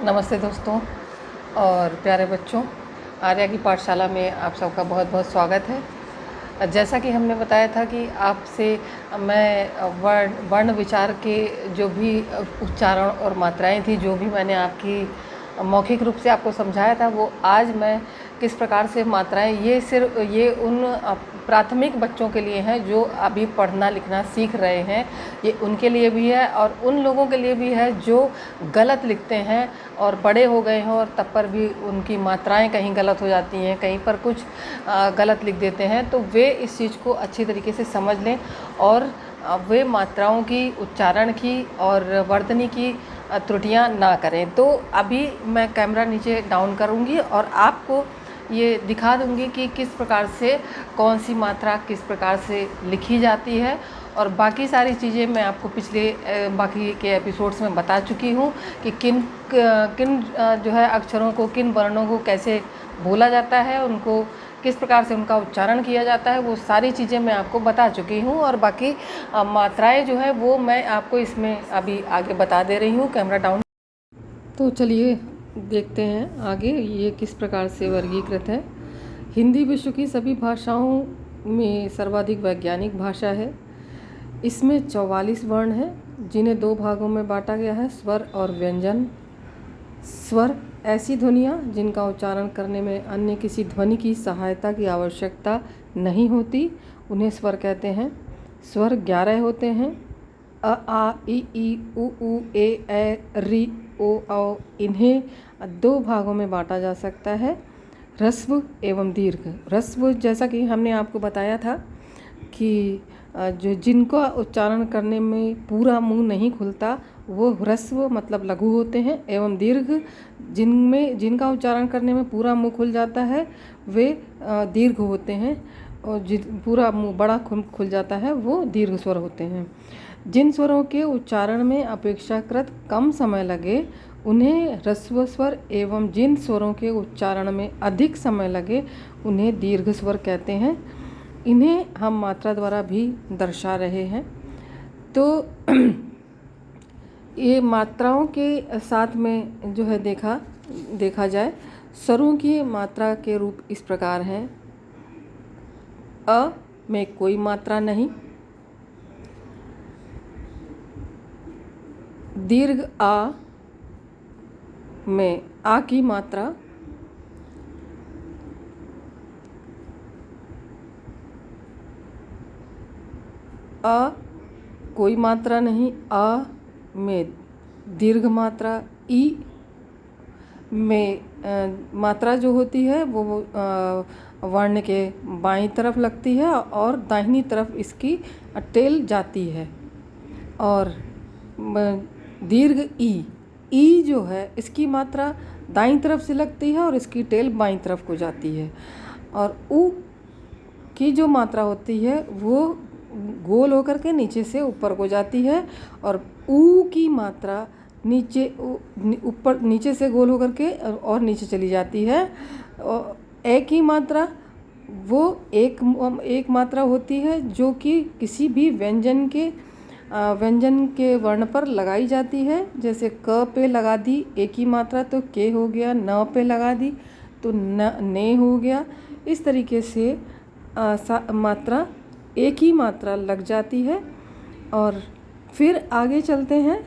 नमस्ते दोस्तों और प्यारे बच्चों, आर्या की पाठशाला में आप सबका बहुत बहुत स्वागत है। जैसा कि हमने बताया था कि आपसे मैं वर्ण विचार के जो भी उच्चारण और मात्राएं थी, जो भी मैंने आपकी मौखिक रूप से आपको समझाया था, वो आज मैं किस प्रकार से मात्राएं, ये उन प्राथमिक बच्चों के लिए हैं जो अभी पढ़ना लिखना सीख रहे हैं। ये उनके लिए भी है और उन लोगों के लिए भी है जो गलत लिखते हैं और बड़े हो गए हैं और तब पर भी उनकी मात्राएं कहीं गलत हो जाती हैं, कहीं पर कुछ गलत लिख देते हैं। तो वे इस चीज़ को अच्छी तरीके से समझ लें और वे मात्राओं की, उच्चारण की और वर्तनी की त्रुटियां ना करें। तो अभी मैं कैमरा नीचे डाउन करूंगी और आपको ये दिखा दूंगी कि किस प्रकार से कौन सी मात्रा किस प्रकार से लिखी जाती है, और बाकी सारी चीज़ें मैं आपको पिछले बाकी के एपिसोड्स में बता चुकी हूँ कि किन किन जो है अक्षरों को, किन वर्णों को कैसे बोला जाता है, उनको किस प्रकार से उनका उच्चारण किया जाता है, वो सारी चीज़ें मैं आपको बता चुकी हूँ। और बाकी मात्राएं जो है वो मैं आपको इसमें अभी आगे बता दे रही हूँ। Camera down. तो चलिए देखते हैं आगे ये किस प्रकार से वर्गीकृत है। हिंदी विश्व की सभी भाषाओं में सर्वाधिक वैज्ञानिक भाषा है। इसमें 44 वर्ण हैं जिन्हें 2 भागों में बांटा गया है, स्वर और व्यंजन। स्वर ऐसी ध्वनियाँ जिनका उच्चारण करने में अन्य किसी ध्वनि की सहायता की आवश्यकता नहीं होती, उन्हें स्वर कहते हैं। स्वर 11 होते हैं, अ आ इ ई उ ऊ ए ऋ ओ औ। इन्हें 2 भागों में बांटा जा सकता है, ह्रस्व एवं दीर्घ। ह्रस्व जैसा कि हमने आपको बताया था कि जो जिनका उच्चारण करने में पूरा मुंह नहीं खुलता वो ह्रस्व मतलब लघु होते हैं, एवं दीर्घ जिनका उच्चारण करने में पूरा मुंह खुल जाता है वे दीर्घ होते हैं, और पूरा मुंह बड़ा खुल जाता है वो दीर्घ स्वर होते हैं। जिन स्वरों के उच्चारण में अपेक्षाकृत कम समय लगे उन्हें ह्रस्व स्वर, एवं जिन स्वरों के उच्चारण में अधिक समय लगे उन्हें दीर्घ स्वर कहते हैं। इन्हें हम मात्रा द्वारा भी दर्शा रहे हैं। तो ये मात्राओं के साथ में जो है देखा जाए, स्वरों की मात्रा के रूप इस प्रकार हैं। अ में कोई मात्रा नहीं, दीर्घ आ में आ की मात्रा, अ कोई मात्रा नहीं, आ में दीर्घ मात्रा। ई में मात्रा जो होती है वो वर्ण के बाईं तरफ लगती है और दाहिनी तरफ इसकी टेल जाती है। और दीर्घ ई जो है इसकी मात्रा दाईं तरफ से लगती है और इसकी टेल बाईं तरफ को जाती है। और ऊ की जो मात्रा होती है वो गोल होकर के नीचे से ऊपर को जाती है, और ऊ की मात्रा नीचे से गोल होकर के और नीचे चली जाती है। और ए की मात्रा वो एक मात्रा होती है जो कि किसी भी व्यंजन के वर्ण पर लगाई जाती है। जैसे क पे लगा दी ए की मात्रा तो के हो गया, न पे लगा दी तो ने हो गया। इस तरीके से मात्रा एक ही मात्रा लग जाती है। और फिर आगे चलते हैं।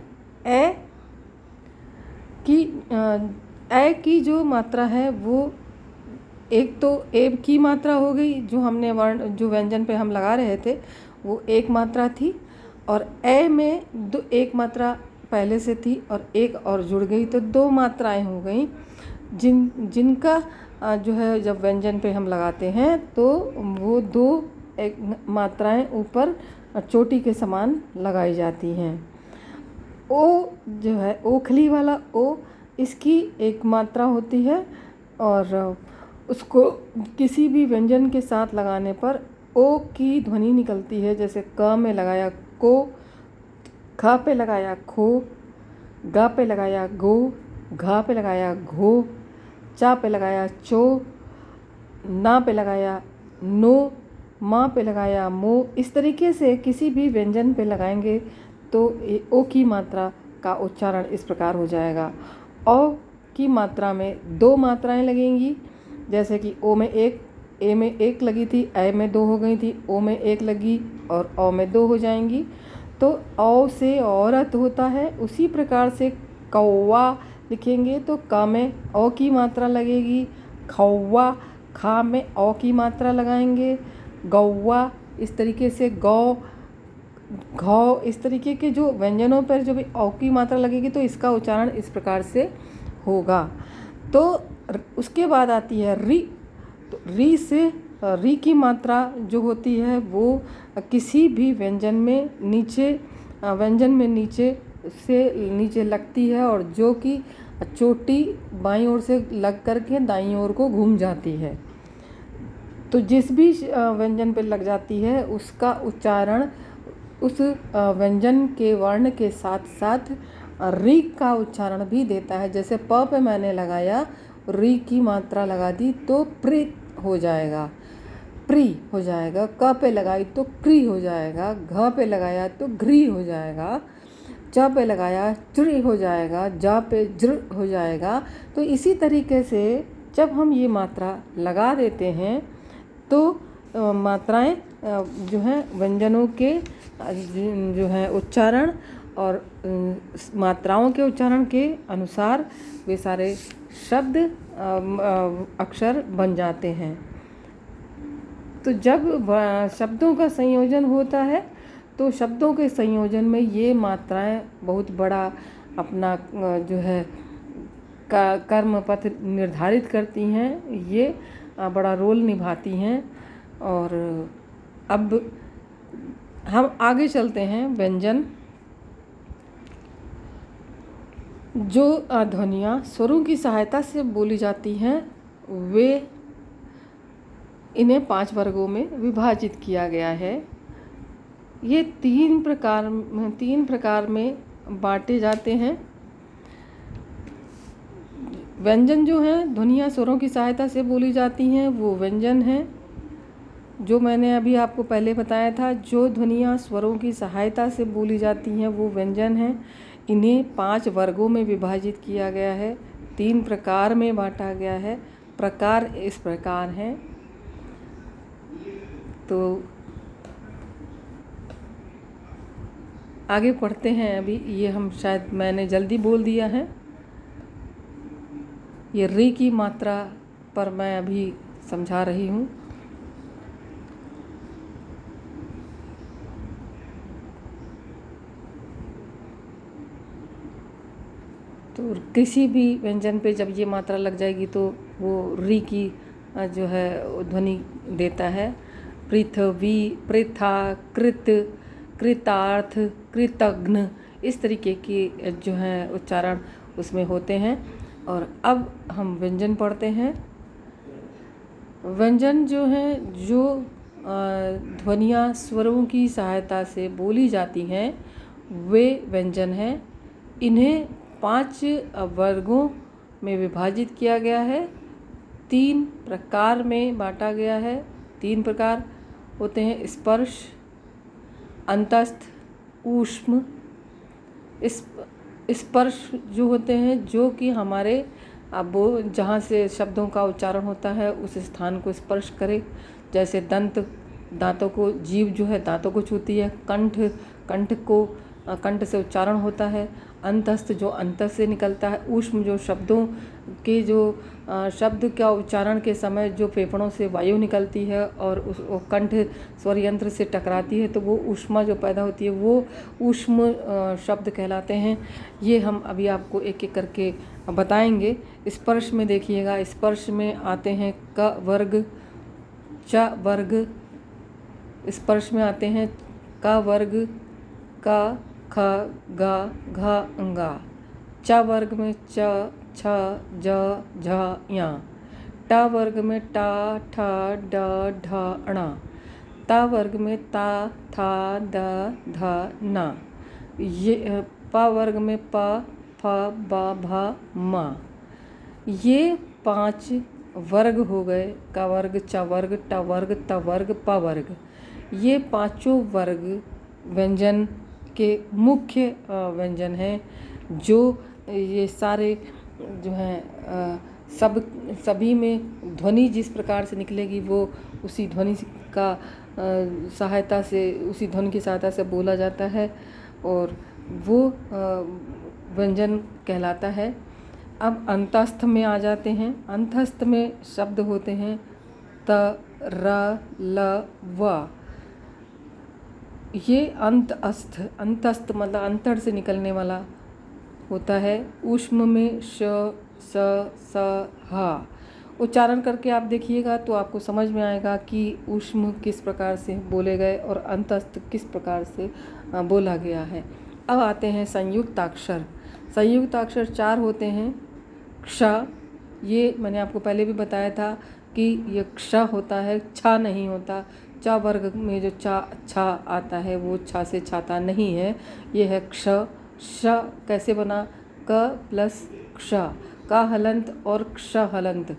ए की जो मात्रा है वो एक तो ए की मात्रा हो गई, जो हमने जो व्यंजन पे हम लगा रहे थे वो एक मात्रा थी, और ए में एक मात्रा पहले से थी और एक और जुड़ गई तो 2 मात्राएं हो गई, जिनका जो है जब व्यंजन पे हम लगाते हैं तो वो 2 मात्राएं ऊपर चोटी के समान लगाई जाती हैं। ओ जो है ओखली वाला ओ, इसकी एक मात्रा होती है और उसको किसी भी व्यंजन के साथ लगाने पर ओ की ध्वनि निकलती है। जैसे क में लगाया को, ख पे लगाया खो, ग पे लगाया गो, घ पे लगाया घो, चा पे लगाया चो, ना पे लगाया नो, माँ पे लगाया मो। इस तरीके से किसी भी व्यंजन पे लगाएंगे तो ओ की मात्रा का उच्चारण इस प्रकार हो जाएगा। औ की मात्रा में 2 मात्राएं लगेंगी, जैसे कि ओ में 1, ए में 1 लगी थी, ए में 2 हो गई थी, ओ में 1 लगी और औ में 2 हो जाएंगी। तो औ से औरत होता है, उसी प्रकार से कौवा लिखेंगे तो क में औ की मात्रा लगेगी, खौवा, खा में औ की मात्रा लगाएंगे, गौवा, इस तरीके से गौ, घौ, इस तरीके के जो व्यंजनों पर जो भी औ की मात्रा लगेगी तो इसका उच्चारण इस प्रकार से होगा। तो उसके बाद आती है री। तो री से री की मात्रा जो होती है वो किसी भी व्यंजन में नीचे से नीचे लगती है और जो कि चोटी बाईं ओर से लग करके दाईं ओर को घूम जाती है। तो जिस भी व्यंजन पे लग जाती है उसका उच्चारण उस व्यंजन के वर्ण के साथ साथ री का उच्चारण भी देता है। जैसे प पे मैंने लगाया, री की मात्रा लगा दी तो प्री हो जाएगा, प्री हो जाएगा। क पे लगाई तो क्री हो जाएगा, घ पे लगाया तो घ्री हो जाएगा, च पे लगाया च्री हो जाएगा, जा पे ज्र हो जाएगा। तो इसी तरीके से जब हम ये मात्रा लगा देते हैं तो मात्राएं जो हैं व्यंजनों के जो है उच्चारण और मात्राओं के उच्चारण के अनुसार वे सारे शब्द अक्षर बन जाते हैं। तो जब शब्दों का संयोजन होता है तो शब्दों के संयोजन में ये मात्राएं बहुत बड़ा अपना जो है कर्म पथ निर्धारित करती हैं, ये बड़ा रोल निभाती हैं। और अब हम आगे चलते हैं। व्यंजन जो ध्वनियाँ स्वरों की सहायता से बोली जाती हैं वे इन्हें 5 वर्गों में विभाजित किया गया है। ये 3 प्रकार में बांटे जाते हैं। व्यंजन जो हैं ध्वनियाँ स्वरों की सहायता से बोली जाती हैं वो व्यंजन हैं। जो मैंने अभी आपको पहले बताया था, जो ध्वनियाँ स्वरों की सहायता से बोली जाती हैं वो व्यंजन हैं। इन्हें 5 वर्गों में विभाजित किया गया है, 3 प्रकार में बांटा गया है। प्रकार इस प्रकार हैं। तो आगे पढ़ते हैं। अभी ये हम शायद मैंने जल्दी बोल दिया है। ये री की मात्रा पर मैं अभी समझा रही हूँ। तो किसी भी व्यंजन पे जब ये मात्रा लग जाएगी तो वो री की जो है ध्वनि देता है। पृथ्वी, पृथा, कृत, कृतार्थ, कृतघ्न, इस तरीके की जो है उच्चारण उसमें होते हैं। और अब हम व्यंजन पढ़ते हैं। व्यंजन जो हैं जो ध्वनियाँ स्वरों की सहायता से बोली जाती हैं वे व्यंजन हैं। इन्हें 5 वर्गों में विभाजित किया गया है, 3 प्रकार में बांटा गया है। 3 प्रकार होते हैं स्पर्श, अंतस्थ, ऊष्म। स्पर्श जो होते हैं जो कि हमारे अब जहाँ से शब्दों का उच्चारण होता है उस स्थान को स्पर्श करे। जैसे दांतों को, जीभ जो है दांतों को छूती है। कंठ से उच्चारण होता है। अंतस्थ जो अंत से निकलता है। ऊष्म जो शब्दों के शब्द का उच्चारण के समय जो फेफड़ों से वायु निकलती है और वो कंठ स्वर यंत्र से टकराती है तो वो ऊष्मा जो पैदा होती है वो ऊष्म शब्द कहलाते हैं। ये हम अभी आपको एक एक करके बताएंगे। स्पर्श में देखिएगा, स्पर्श में आते हैं क वर्ग, च वर्ग। स्पर्श में आते हैं क वर्ग, क, ख, ग, घ, ङ। च वर्ग में च, छ, ज, झ, ञ। ट वर्ग में ट, ठ, ड, ढ, ण। त वर्ग में त, थ, द, ध, न। ये प वर्ग में प, फ, ब, भ, म। ये 5 वर्ग हो गए। क वर्ग, च वर्ग, ट वर्ग, त वर्ग, प वर्ग। ये 5 वर्ग व्यंजन के मुख्य व्यंजन हैं जो ये सारे जो है सभी में ध्वनि जिस प्रकार से निकलेगी वो उसी ध्वनि का सहायता से, उसी ध्वनि की सहायता से बोला जाता है और वो व्यंजन कहलाता है। अब अंतस्थ में आ जाते हैं। अंतस्थ में शब्द होते हैं त, र, ल, व। ये अंतस्थ मतलब अंतर से निकलने वाला होता है। ऊष्म में श, स, स, ह। उच्चारण करके आप देखिएगा तो आपको समझ में आएगा कि ऊष्म किस प्रकार से बोले गए और अंतस्थ किस प्रकार से बोला गया है। अब आते हैं संयुक्ताक्षर। संयुक्ताक्षर 4 होते हैं। क्ष, ये मैंने आपको पहले भी बताया था कि ये क्ष होता है, छ नहीं होता। च वर्ग में जो छा आता है वो छा से छाता नहीं है, ये है क्ष। श कैसे बना? क प्लस क्ष, का हलंत और क्ष हलंत।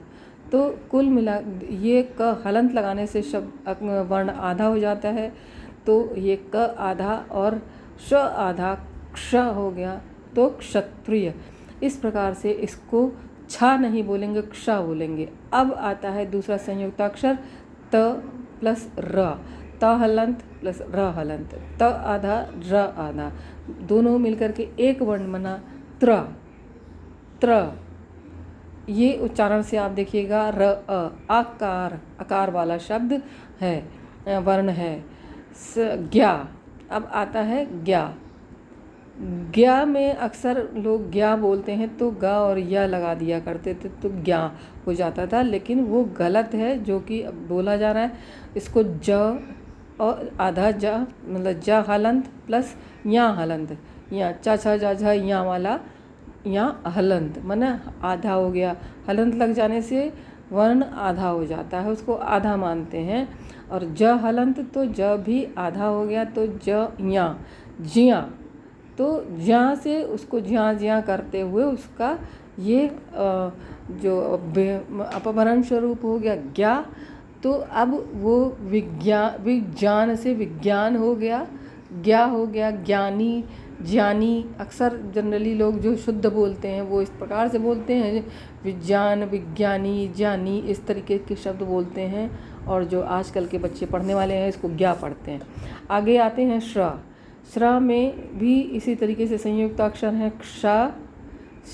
तो कुल मिला ये क हलंत लगाने से शब्द वर्ण आधा हो जाता है। तो ये क आधा और श आधा क्ष हो गया, तो क्षत्रिय। इस प्रकार से इसको छा नहीं बोलेंगे, क्ष बोलेंगे। अब आता है दूसरा संयुक्ताक्षर त प्लस र। त हलंत प्लस र हलंत, त आधा र आधा, दोनों मिलकर के एक वर्ण बना त्र। त्र ये उच्चारण से आप देखिएगा र आकार, आकार वाला शब्द है, वर्ण है। ज्ञा। अब आता है ज्ञा। ज्ञा में अक्सर लोग ज्ञा बोलते हैं तो ग और या लगा दिया करते थे तो ज्ञा हो जाता था, लेकिन वो गलत है जो कि बोला जा रहा है। इसको ज और आधा ज मतलब ज हलंत प्लस या हलंत, या चा छा जा झा या वाला या हलंत माने आधा हो गया। हलंत लग जाने से वर्ण आधा हो जाता है, उसको आधा मानते हैं। और ज हलंत तो ज भी आधा हो गया, तो ज या जिया, तो ज्यां से उसको ज्यां ज्यां करते हुए उसका ये जो अपभ्रंश स्वरूप हो गया ज्ञा। तो अब वो विज्ञान से विज्ञान हो गया, ज्ञा हो गया ज्ञानी, ज्ञानी। अक्सर जनरली लोग जो शुद्ध बोलते हैं वो इस प्रकार से बोलते हैं, विज्ञान, विज्ञानी, ज्ञानी, इस तरीके के शब्द बोलते हैं। और जो आजकल के बच्चे पढ़ने वाले हैं इसको ज्ञा पढ़ते हैं। आगे आते हैं श्र। श्र में भी इसी तरीके से संयुक्ताक्षर हैं क्ष,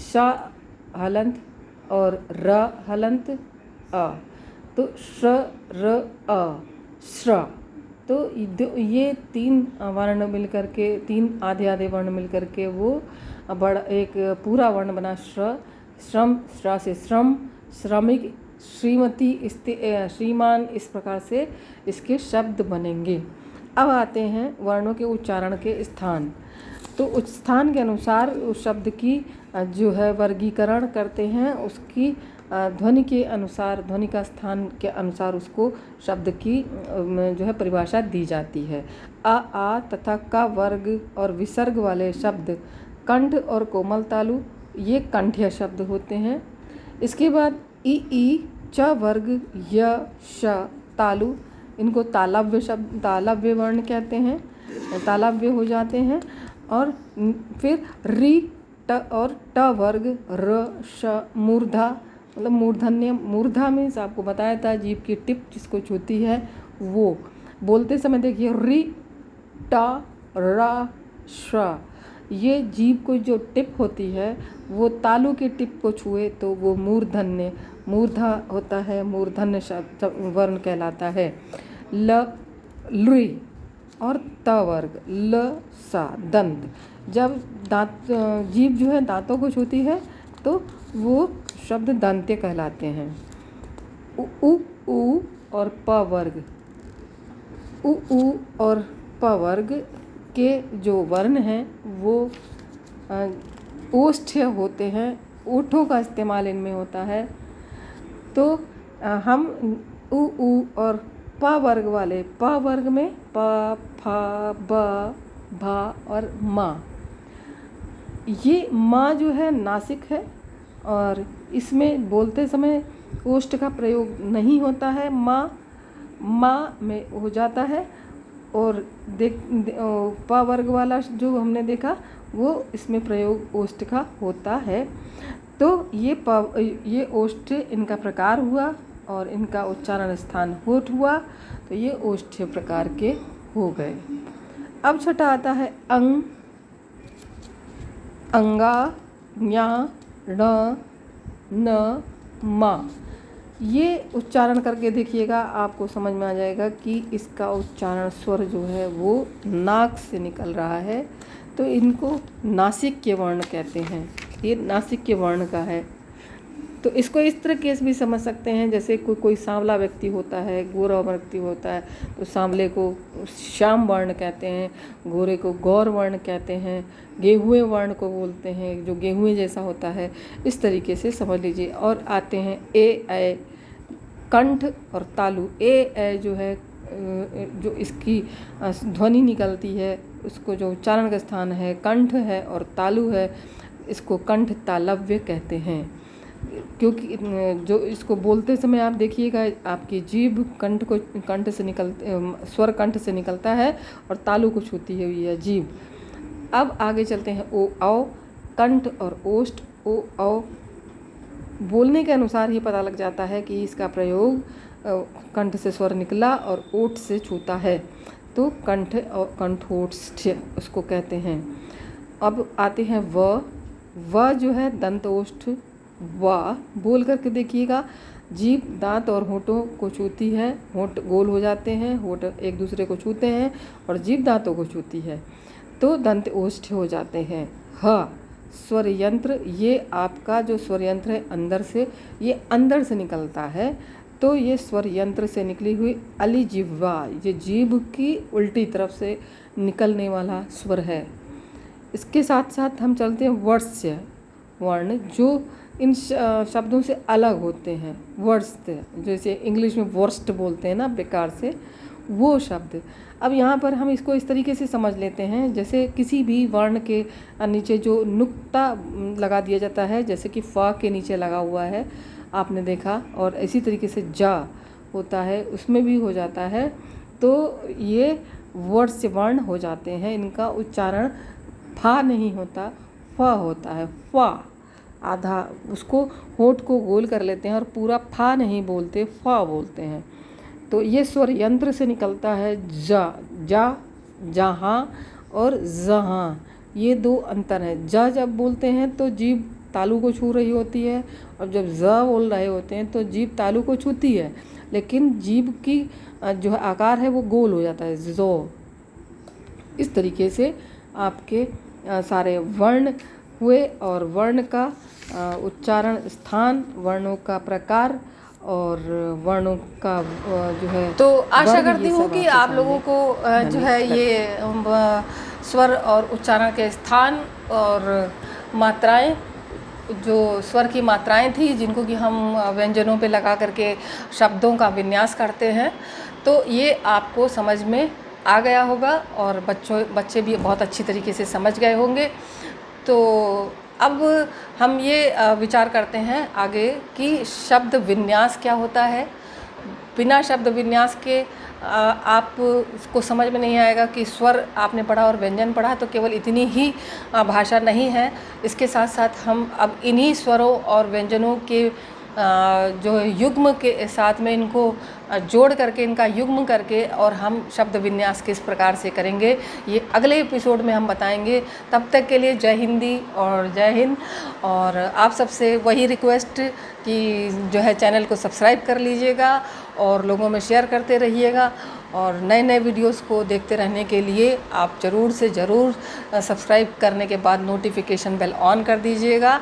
श हलंत और र हलंत अ, तो श र अ श्र। तो ये 3 वर्ण मिलकर के, 3 आधे आधे वर्ण मिलकर के वो बड़ा एक पूरा वर्ण बना श्र। श्रम, श्रा से श्रम, श्रमिक, श्रीमती, श्रीमान, इस प्रकार से इसके शब्द बनेंगे। अब आते हैं वर्णों के उच्चारण के स्थान। तो उस स्थान के अनुसार उस शब्द की जो है वर्गीकरण करते हैं, उसकी ध्वनि के अनुसार, ध्वनि का स्थान के अनुसार उसको शब्द की जो है परिभाषा दी जाती है। आ तथा का वर्ग और विसर्ग वाले शब्द कंठ और कोमल तालु, ये कंठ्य शब्द होते हैं। इसके बाद ई च वर्ग य श तालु, इनको तालव्य शब्द, तालव्य वर्ण कहते हैं, तालव्य हो जाते हैं। और फिर री ट और ट वर्ग र श मूर्धा, मतलब मूर्धन्य। मूर्धा में आपको बताया था जीभ की टिप जिसको छूती है वो। बोलते समय देखिए री ट र श, ये जीभ को जो टिप होती है वो तालु की टिप को छुए तो वो मूर्धन्य, मूर्धा होता है, मूर्धन्य शब्द वर्ण कहलाता है। ल लुई और त वर्ग ल सा दंत, जब दांत, जीभ जो है दांतों को छूती है तो वो शब्द दंत्य कहलाते हैं। उ और प वर्ग, उ और प वर्ग के जो वर्ण हैं वो ओष्ठ्य होते हैं, ओठों का इस्तेमाल इनमें होता है। तो हम उ और प वर्ग वाले, प वर्ग में प, फ, ब, भा और मा, ये माँ जो है नासिक है और इसमें बोलते समय ओष्ठ का प्रयोग नहीं होता है, माँ में हो जाता है। और प वर्ग वाला जो हमने देखा वो इसमें प्रयोग ओष्ठ का होता है। तो ये ओष्ठ इनका प्रकार हुआ और इनका उच्चारण स्थान होठ हुआ, तो ये ओष्ठ्य प्रकार के हो गए। अब छठा आता है अंग, अंगा, ज्ञा, ण, न, मा। ये उच्चारण करके देखिएगा, आपको समझ में आ जाएगा कि इसका उच्चारण स्वर जो है वो नाक से निकल रहा है, तो इनको नासिक्य वर्ण कहते हैं। ये नासिक्य वर्ण का है। तो इसको इस तरह केस भी समझ सकते हैं, जैसे कोई सांवला व्यक्ति होता है, गोरा व्यक्ति होता है, तो सांवले को श्याम वर्ण कहते हैं, गोरे को गौर वर्ण कहते हैं, गेहुए वर्ण को बोलते हैं, जो गेहुए जैसा होता है। इस तरीके से समझ लीजिए। और आते हैं ए, कंठ और तालु। ए जो है, जो इसकी ध्वनि निकलती है, उसको जो उच्चारण का स्थान है कंठ है, और तालु है, इसको कंठ तालव्य कहते हैं। क्योंकि जो इसको बोलते समय आप देखिएगा, आपकी जीभ कंठ से स्वर कंठ से निकलता है और तालु को छूती हुई है जीभ। अब आगे चलते हैं ओ औ। कंठ और ओष्ठ, ओ औ बोलने के अनुसार ही पता लग जाता है कि इसका प्रयोग कंठ से स्वर निकला और ओठ से छूता है, तो कंठ और कंठोष्ठ उसको कहते हैं। अब आते हैं व जो है दंतोष्ठ। वा बोल करके देखिएगा, जीभ दांत और होठों को छूती है, होठ गोल हो जाते हैं, होठ एक दूसरे को छूते हैं और जीभ दांतों को छूती है, तो दंत ओष्ठ हो जाते हैं। ह स्वर यंत्र, ये आपका जो स्वर यंत्र है अंदर से, ये अंदर से निकलता है, तो ये स्वर यंत्र से निकली हुई अली जिह्वा, ये जीभ की उल्टी तरफ से निकलने वाला स्वर है। इसके साथ साथ हम चलते हैं वर्ष्य वर्ण, जो इन शब्दों से अलग होते हैं। वर्स्ट, जैसे इंग्लिश में वर्स्ट बोलते हैं ना बेकार से, वो शब्द। अब यहाँ पर हम इसको इस तरीके से समझ लेते हैं, जैसे किसी भी वर्ण के नीचे जो नुक्ता लगा दिया जाता है, जैसे कि फ के नीचे लगा हुआ है, आपने देखा, और इसी तरीके से जा होता है, उसमें भी हो जाता है, तो ये वर्ष्य वर्ण हो जाते हैं। इनका उच्चारण फा नहीं होता, फ होता है। फा आधा, उसको होठ को गोल कर लेते हैं और पूरा फा नहीं बोलते, फा बोलते हैं। तो ये स्वर यंत्र से निकलता है जा, जहाँ और जहाँ, ये दो अंतर है। जा जब बोलते हैं तो जीभ तालु को छू रही होती है, और जब ज बोल रहे होते हैं तो जीभ तालु को छूती है, लेकिन जीभ की जो आकार है वो गोल हो जाता है, जो। इस तरीके से आपके सारे वर्ण हुए, और वर्ण का उच्चारण स्थान, वर्णों का प्रकार और वर्णों का जो है, तो आशा करती हूँ कि आप लोगों को जो है ये स्वर और उच्चारण के स्थान और मात्राएं, जो स्वर की मात्राएं थी जिनको कि हम व्यंजनों पे लगा करके शब्दों का विन्यास करते हैं, तो ये आपको समझ में आ गया होगा और बच्चे भी बहुत अच्छी तरीके से समझ गए होंगे। तो अब हम ये विचार करते हैं आगे कि शब्द विन्यास क्या होता है। बिना शब्द विन्यास के आपको समझ में नहीं आएगा कि स्वर आपने पढ़ा और व्यंजन पढ़ा तो केवल इतनी ही भाषा नहीं है। इसके साथ साथ हम अब इन्हीं स्वरों और व्यंजनों के जो युग्म के साथ में इनको जोड़ करके, इनका युग्म करके, और हम शब्द विन्यास किस प्रकार से करेंगे ये अगले एपिसोड में हम बताएंगे। तब तक के लिए जय हिंदी और जय हिंद। और आप सबसे वही रिक्वेस्ट कि जो है चैनल को सब्सक्राइब कर लीजिएगा और लोगों में शेयर करते रहिएगा, और नए नए वीडियोस को देखते रहने के लिए आप ज़रूर से ज़रूर सब्सक्राइब करने के बाद नोटिफिकेशन बेल ऑन कर दीजिएगा,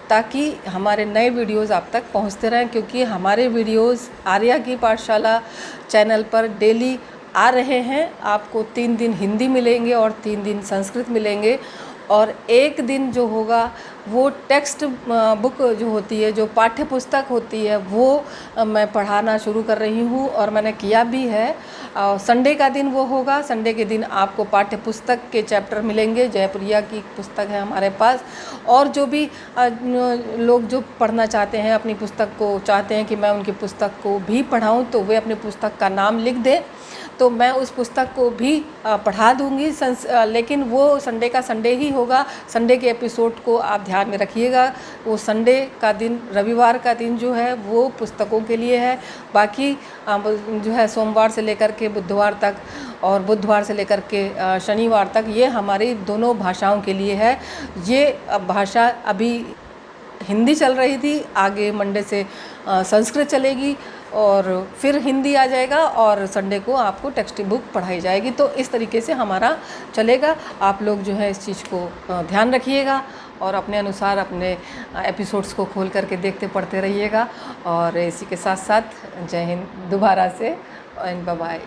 ताकि हमारे नए वीडियोस आप तक पहुंचते रहें। क्योंकि हमारे वीडियोस आर्या की पाठशाला चैनल पर डेली आ रहे हैं। आपको 3 दिन हिंदी मिलेंगे और 3 दिन संस्कृत मिलेंगे, और एक दिन जो होगा वो टेक्स्ट बुक जो होती है, जो पाठ्य पुस्तक होती है, वो मैं पढ़ाना शुरू कर रही हूँ और मैंने किया भी है। संडे का दिन वो होगा। संडे के दिन आपको पाठ्य पुस्तक के चैप्टर मिलेंगे। जयप्रिया की पुस्तक है हमारे पास, और जो भी लोग जो पढ़ना चाहते हैं, अपनी पुस्तक को चाहते हैं कि मैं उनकी पुस्तक को भी पढ़ाऊँ, तो वे अपनी पुस्तक का नाम लिख दें, तो मैं उस पुस्तक को भी पढ़ा दूँगी। लेकिन वो संडे का संडे ही होगा। संडे के एपिसोड को आप ध्यान ध्यान में रखिएगा। वो संडे का दिन, रविवार का दिन जो है वो पुस्तकों के लिए है। बाकी जो है सोमवार से लेकर के बुधवार तक और बुधवार से लेकर के शनिवार तक ये हमारी दोनों भाषाओं के लिए है। ये भाषा अभी हिंदी चल रही थी, आगे मंडे से संस्कृत चलेगी और फिर हिंदी आ जाएगा और संडे को आपको टेक्स्ट बुक पढ़ाई जाएगी। तो इस तरीके से हमारा चलेगा। आप लोग जो है इस चीज़ को ध्यान रखिएगा और अपने अनुसार अपने एपिसोड्स को खोल करके देखते पढ़ते रहिएगा। और इसी के साथ साथ जय हिंद दोबारा से, एंड बाय बाय।